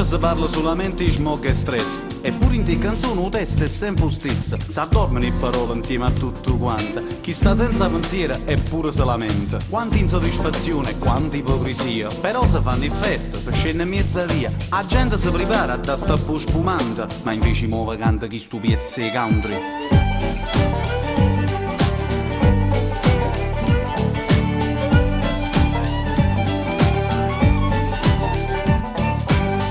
si parla solamente di smog e stress. Eppure in te canzoni il testo è sempre lo stesso. S'addormano le parole insieme a tutto quanto. Chi sta senza pensiero eppure se lamenta. Quanta insoddisfazione e quanta ipocrisia. Però si fanno in festa, si scende in mezza via. La gente si prepara a da sta spumante. Ma invece muove canta chi stu piezze country.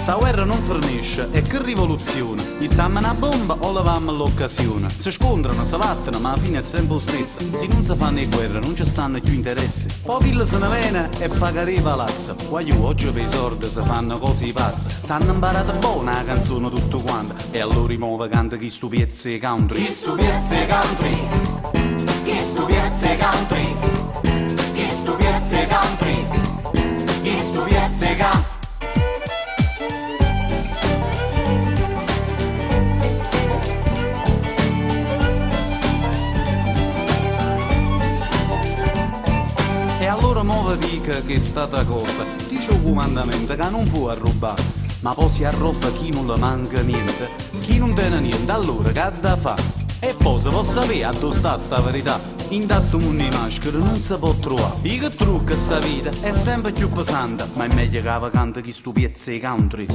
Sta guerra non fornisce, e che rivoluzione! Mettiamo una bomba o leviamo l'occasione? Si scontrano, si battono, ma alla fine è sempre lo stesso. Se non si fanno le guerre, non ci stanno più interessi. Poi Villa se ne viene e fa cadere palazzo. Guagliù, oggi per i sordi si fanno cose pazze. S'hanno imparato buona la canzone tutto quanto. E allora i muove canta chi stu piezze country. Chi stu piezze country? Chi stu piezze country? Chi stu piezze country? Chi stu piezze country? E allora muove dica che è stata cosa. Dice un comandamento che non può arrubare. Ma poi si arroba chi non le manca niente. Chi non tiene niente, allora che ha da fa? E poi se può sapere a dove sta verità. In questo mondo di maschere non si può trovare. E che trucca sta vita è sempre più pesante. Ma è meglio che la canta chi stu piezze country.